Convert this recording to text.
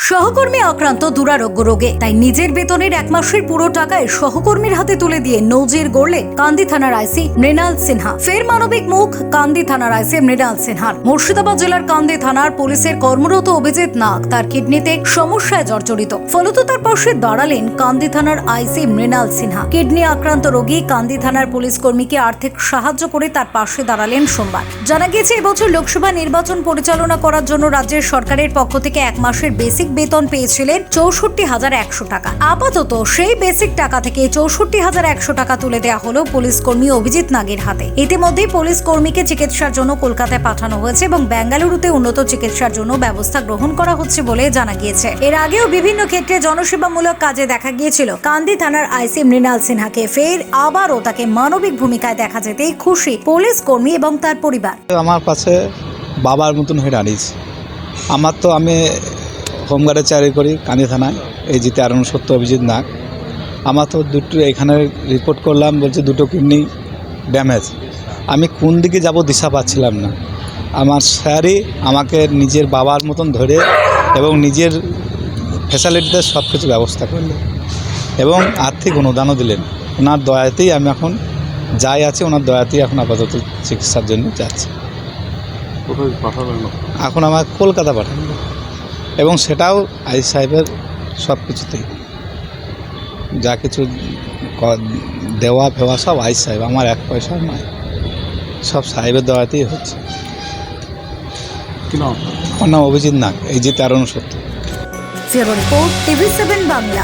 সহকর্মী আক্রান্ত দুরারোগ্য রোগে, তাই নিজের বেতনের 1 মাসের পুরো টাকায় সহকর্মীর হাতে তুলে দিয়ে নজির গড়লেন কান্দি থানার আইসি মৃণাল সিনহা। ফের মানবিক মুখ কান্দি থানার আইসি মৃণাল সিনহার। মুর্শিদাবাদ জেলার কান্দি থানার পুলিশের কর্মরত অভিজিৎ নাগ তার কিডনিতে সমস্যায় জর্জরিত, ফলত তার পাশে দাঁড়ালেন কান্দি থানার আইসি মৃণাল সিনহা। কিডনি আক্রান্ত রোগী কান্দি থানার পুলিশ কর্মীকে আর্থিক সাহায্য করে তার পাশে দাঁড়ালেন সোমবার। জানা গিয়েছে, এবছর লোকসভা নির্বাচন পরিচালনা করার জন্য রাজ্যের সরকারের পক্ষ থেকে 1 মাসের বেসিক বেতন পেয়েছিলেন 64,100 টাকা। আপাতত সেই বেসিক টাকা থেকে 64,100 টাকা তুলে দেওয়া হলো পুলিশ কর্মী অভিজিৎ নাগের হাতে। ইতিমধ্যেই পুলিশ কর্মীকে চিকিৎসার জন্য কলকাতায় পাঠানো হয়েছে এবং বেঙ্গালুরুতে উন্নত চিকিৎসার জন্য ব্যবস্থা গ্রহণ করা হচ্ছে বলে জানা গিয়েছে। এর আগেও বিভিন্ন ক্ষেত্রে জনসেবামূলক কাজে দেখা গিয়েছিল কান্দি থানার আইসি মৃণাল সিনহাকে। ফের আবারও তাকে মানবিক ভূমিকায় দেখা যেতেই খুশি পুলিশ কর্মী এবং তার পরিবার। আমার কাছে বাবার মতন হয়ে দাঁড়িয়েছে। আমার তো আমি হোমগার্ডে চাকরি করি কান্দি থানায়, এই জিতে আরণ সত্য অভিজিৎ নাগ। আমার তো দুটো এখানে রিপোর্ট করলাম, বলছে দুটো কিডনি ড্যামেজ। আমি কোন দিকে যাব দিশা পাচ্ছিলাম না। আমার স্যারই আমাকে নিজের বাবার মতন ধরে এবং নিজের ফ্যাসিলিটিতে সব কিছু ব্যবস্থা করলেন এবং আর্থিক অনুদানও দিলেন। ওনার দয়াতেই আমি এখন যাই আছে, ওনার দয়াতেই এখন আপাতত চিকিৎসার জন্য যাচ্ছি। এখন আমার কলকাতা পাঠানো এবং সেটাও আই সাহেবের সব কিছুতেই যা কিছু দেওয়া ফেওয়া সব আই সাহেব, আমার 1 পয়সাও নয়, সব সাহেবের দেওয়াতেই হচ্ছে। আমার নাম অভিজিৎ নাগ, এই যে 13 সত্য। Report TV7 Bangla.